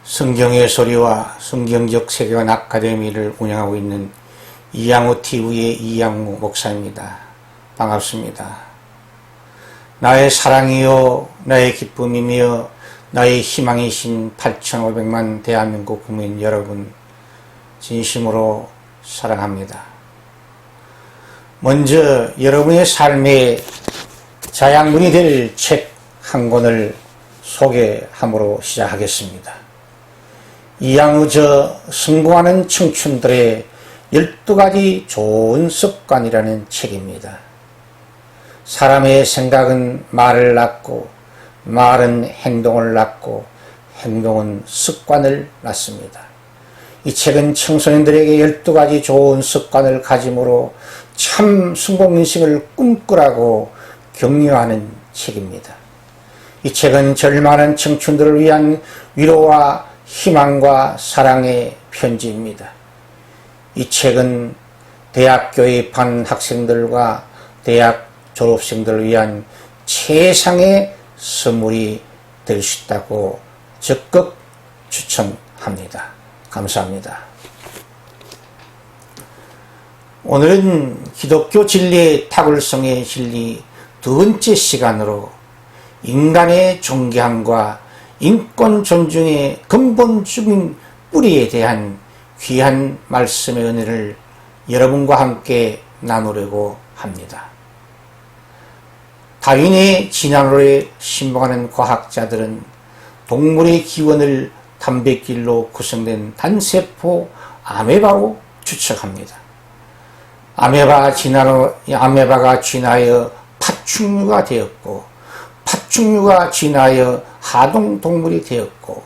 성경의 소리와 성경적 세계관 아카데미를 운영하고 있는 이양호 TV의 이양호 목사입니다. 반갑습니다. 나의 사랑이요 나의 기쁨이며 나의 희망이신 8,500만 대한민국 국민 여러분, 진심으로 사랑합니다. 먼저 여러분의 삶의 자양분이 될 책 한 권을 소개함으로 시작하겠습니다. 이양의 성공하는 청춘들의 12가지 좋은 습관이라는 책입니다. 사람의 생각은 말을 낳고, 말은 행동을 낳고, 행동은 습관을 낳습니다. 이 책은 청소년들에게 12가지 좋은 습관을 가짐으로 참 성공인생을 꿈꾸라고 격려하는 책입니다. 이 책은 절망하는 청춘들을 위한 위로와 희망과 사랑의 편지입니다. 이 책은 대학교에 입학한 학생들과 대학 졸업생들을 위한 최상의 선물이 될 수 있다고 적극 추천합니다. 감사합니다. 오늘은 기독교 진리의 탁월성의 진리 두 번째 시간으로 인간의 존경함과 인권 존중의 근본적인 뿌리에 대한 귀한 말씀의 은혜를 여러분과 함께 나누려고 합니다. 다윈의 진화론에 신봉하는 과학자들은 동물의 기원을 단백질로 구성된 단세포 아메바로 추측합니다. 아메바가 진화하여 파충류가 되었고, 파충류가 진화하여 하등동물이 되었고,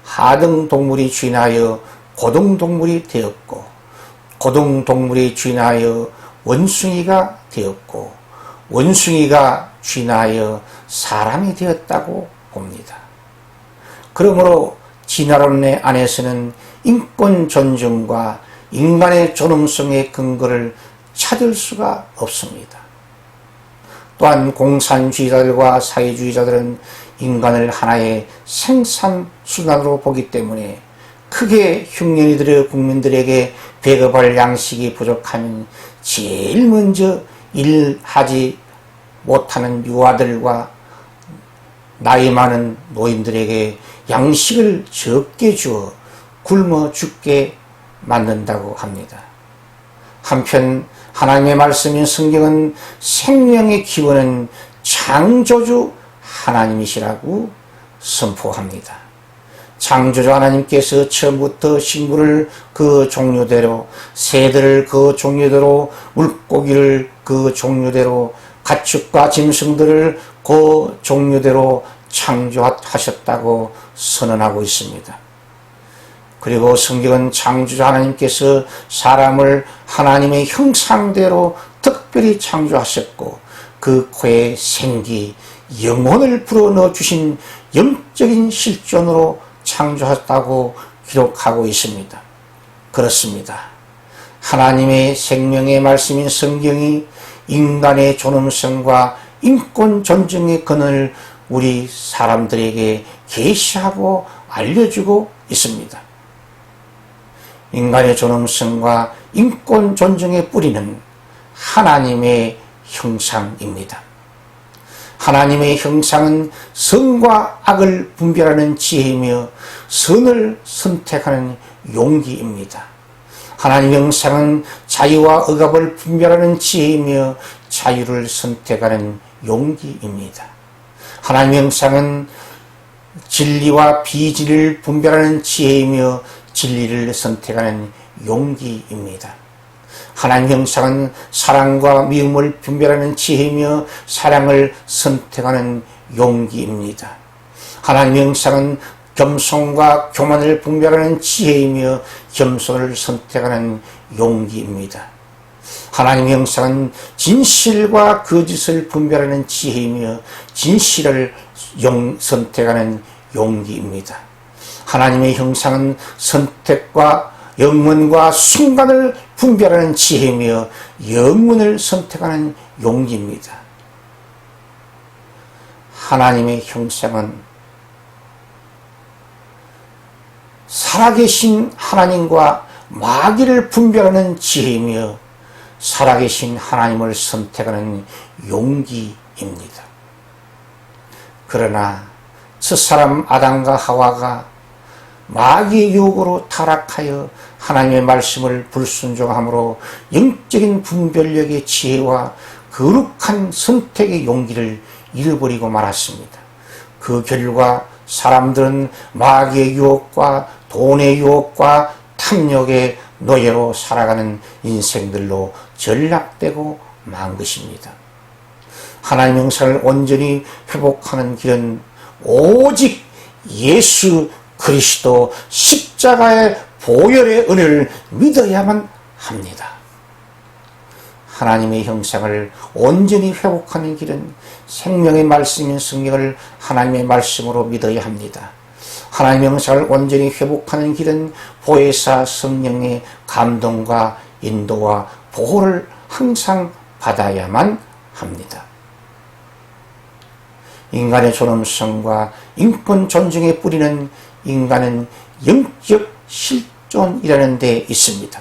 하등동물이 진화하여 고등동물이 되었고, 고등동물이 진화하여 원숭이가 되었고, 원숭이가 진화하여 사람이 되었다고 봅니다. 그러므로 진화론 안에서는 인권 존중과 인간의 존엄성의 근거를 찾을 수가 없습니다. 또한 공산주의자들과 사회주의자들은 인간을 하나의 생산수단으로 보기 때문에 크게 흉년이 들어 국민들에게 배급할 양식이 부족하면 제일 먼저 일하지 못하는 유아들과 나이 많은 노인들에게 양식을 적게 주어 굶어 죽게 만든다고 합니다. 한편 하나님의 말씀인 성경은 생명의 기원은 창조주 하나님이시라고 선포합니다. 창조주 하나님께서 처음부터 식물을 그 종류대로, 새들을 그 종류대로, 물고기를 그 종류대로, 가축과 짐승들을 그 종류대로 창조하셨다고 선언하고 있습니다. 그리고 성경은 창조주 하나님께서 사람을 하나님의 형상대로 특별히 창조하셨고, 그 코에 생기, 영혼을 불어넣어 주신 영적인 실존으로 창조하셨다고 기록하고 있습니다. 그렇습니다. 하나님의 생명의 말씀인 성경이 인간의 존엄성과 인권 존중의 근원을 우리 사람들에게 계시하고 알려주고 있습니다. 인간의 존엄성과 인권 존중의 뿌리는 하나님의 형상입니다. 하나님의 형상은 선과 악을 분별하는 지혜이며 선을 선택하는 용기입니다. 하나님의 형상은 자유와 억압을 분별하는 지혜이며 자유를 선택하는 용기입니다. 하나님의 형상은 진리와 비진리를 분별하는 지혜이며 진리를 선택하는 용기입니다. 하나님의 형상은 사랑과 미움을 분별하는 지혜이며 사랑을 선택하는 용기입니다. 하나님의 형상은 겸손과 교만을 분별하는 지혜이며 겸손을 선택하는 용기입니다. 하나님의 형상은 진실과 거짓을 분별하는 지혜이며 진실을 선택하는 용기입니다. 하나님의 형상은 선택과 영원과 순간을 분별하는 지혜이며 영원을 선택하는 용기입니다. 하나님의 형상은 살아계신 하나님과 마귀를 분별하는 지혜이며 살아계신 하나님을 선택하는 용기입니다. 그러나 첫사람 아담과 하와가 마귀의 유혹으로 타락하여 하나님의 말씀을 불순종함으로 영적인 분별력의 지혜와 거룩한 선택의 용기를 잃어버리고 말았습니다. 그 결과 사람들은 마귀의 유혹과 돈의 유혹과 탐욕의 노예로 살아가는 인생들로 전락되고 만 것입니다. 하나님의 형상을 온전히 회복하는 길은 오직 예수 그리스도 십자가의 보혈의 은혜를 믿어야만 합니다. 하나님의 형상을 온전히 회복하는 길은 생명의 말씀인 성경을 하나님의 말씀으로 믿어야 합니다. 하나님의 형상을 온전히 회복하는 길은 보혜사 성령의 감동과 인도와 보호를 항상 받아야만 합니다. 인간의 존엄성과 인권 존중의 뿌리는 인간은 영적 실존이라는 데 있습니다.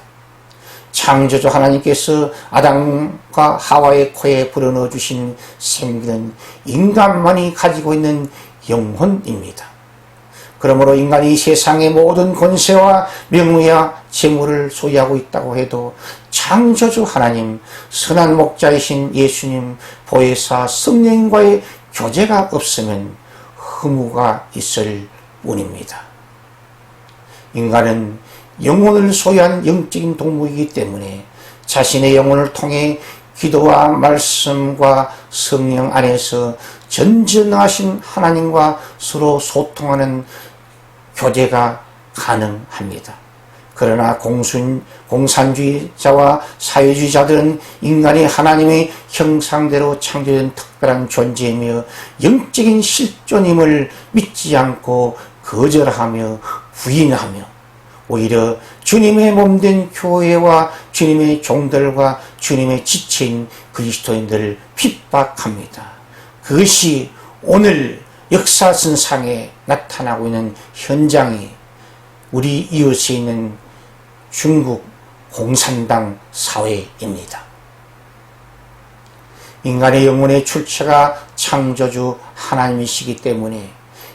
창조주 하나님께서 아담과 하와의 코에 불어넣어 주신 생기는 인간만이 가지고 있는 영혼입니다. 그러므로 인간이 세상의 모든 권세와 명예와 재물을 소유하고 있다고 해도 창조주 하나님, 선한 목자이신 예수님, 보혜사 성령과의 교제가 없으면 허무가 있을 뿐입니다. 인간은 영혼을 소유한 영적인 동물이기 때문에 자신의 영혼을 통해 기도와 말씀과 성령 안에서 전전하신 하나님과 서로 소통하는 교제가 가능합니다. 그러나 공산주의자와 사회주의자들은 인간이 하나님의 형상대로 창조된 특별한 존재이며 영적인 실존임을 믿지 않고 거절하며 부인하며 오히려 주님의 몸된 교회와 주님의 종들과 주님의 지체인 그리스도인들을 핍박합니다. 그것이 오늘 역사선상에 나타나고 있는 현장이 우리 이웃에 있는 중국 공산당 사회입니다. 인간의 영혼의 출처가 창조주 하나님이시기 때문에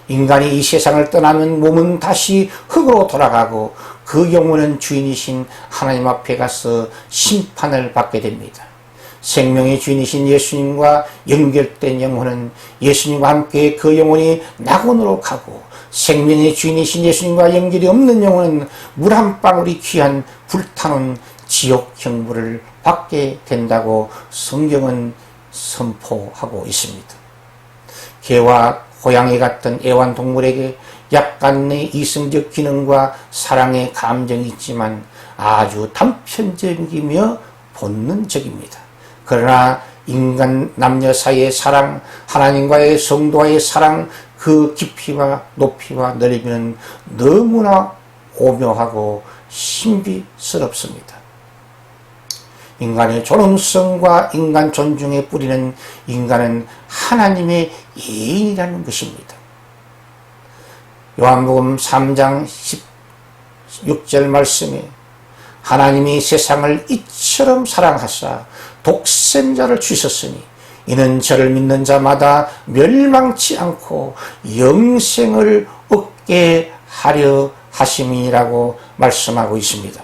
인간이 이 세상을 떠나면 몸은 다시 흙으로 돌아가고 그 영혼은 주인이신 하나님 앞에 가서 심판을 받게 됩니다. 생명의 주인이신 예수님과 연결된 영혼은 예수님과 함께 그 영혼이 낙원으로 가고 생명의 주인이신 예수님과 연결이 없는 영혼은 물 한 방울이 귀한 불타는 지옥 형벌을 받게 된다고 성경은 선포하고 있습니다. 개와 고양이 같은 애완동물에게 약간의 이성적 기능과 사랑의 감정이 있지만 아주 단편적이며 본능적입니다. 그러나 인간 남녀 사이의 사랑, 하나님과의 성도와의 사랑, 그 깊이와 높이와 넓이는 너무나 오묘하고 신비스럽습니다. 인간의 존엄성과 인간 존중의 뿌리는 인간은 하나님의 예인이라는 것입니다. 요한복음 3장 16절 말씀에 하나님이 세상을 이처럼 사랑하사 독생자를 주셨으니 이는 저를 믿는 자마다 멸망치 않고 영생을 얻게 하려 하심이라고 말씀하고 있습니다.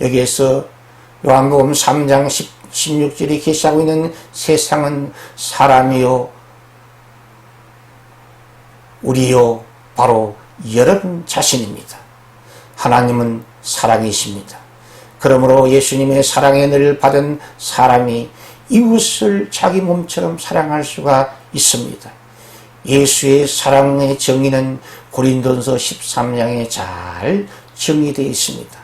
여기에서 요한복음 3장 16절이 계시하고 있는 세상은 사람이요 우리요 바로 여러분 자신입니다. 하나님은 사랑이십니다. 그러므로 예수님의 사랑의 은혜를 받은 사람이 이웃을 자기 몸처럼 사랑할 수가 있습니다. 예수의 사랑의 정의는 고린도전서 13장에 잘 정의되어 있습니다.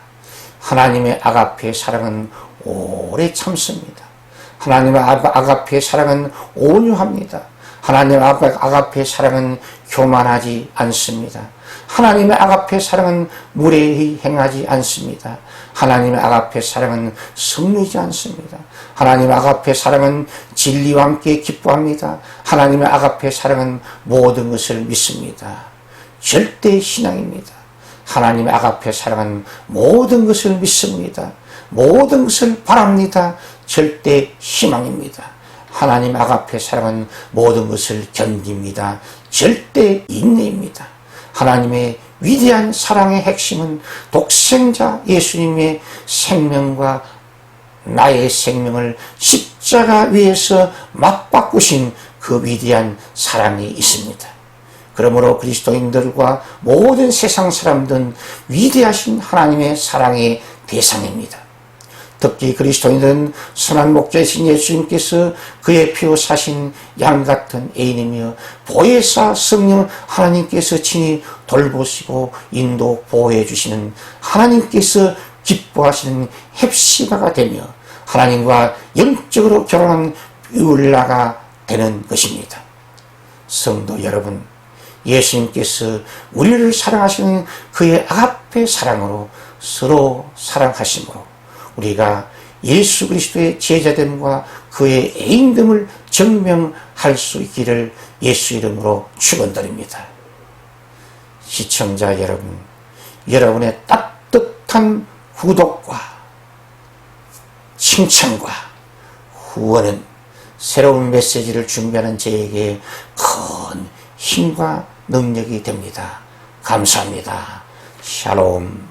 하나님의 아가페 사랑은 오래 참습니다. 하나님의 아가페 사랑은 온유합니다. 하나님의 아가페 사랑은 교만하지 않습니다. 하나님의 아가페 사랑은 무례히 행하지 않습니다. 하나님의 아가페 사랑은 성내지 않습니다. 하나님의 아가페 사랑은 진리와 함께 기뻐합니다. 하나님의 아가페 사랑은 모든 것을 믿습니다. 절대 신앙입니다. 하나님의 아가페 사랑은 모든 것을 믿습니다. 모든 것을 바랍니다. 절대 희망입니다. 하나님 아가페 사랑은 모든 것을 견딥니다. 절대 인내입니다. 하나님의 위대한 사랑의 핵심은 독생자 예수님의 생명과 나의 생명을 십자가 위에서 맞바꾸신 그 위대한 사랑이 있습니다. 그러므로 그리스도인들과 모든 세상 사람들은 위대하신 하나님의 사랑의 대상입니다. 특히 그리스도인들은 선한 목자이신 예수님께서 그의 피로 사신 양같은 애인이며 보혜사 성령 하나님께서 친히 돌보시고 인도 보호해 주시는 하나님께서 기뻐하시는 헵시바가 되며 하나님과 영적으로 결혼한 뷰라가 되는 것입니다. 성도 여러분, 예수님께서 우리를 사랑하시는 그의 아가페 사랑으로 서로 사랑하심으로 우리가 예수 그리스도의 제자됨과 그의 애인됨을 증명할 수 있기를 예수 이름으로 축원드립니다. 시청자 여러분, 여러분의 따뜻한 구독과 칭찬과 후원은 새로운 메시지를 준비하는 저에게 큰 힘과 능력이 됩니다. 감사합니다. 샬롬.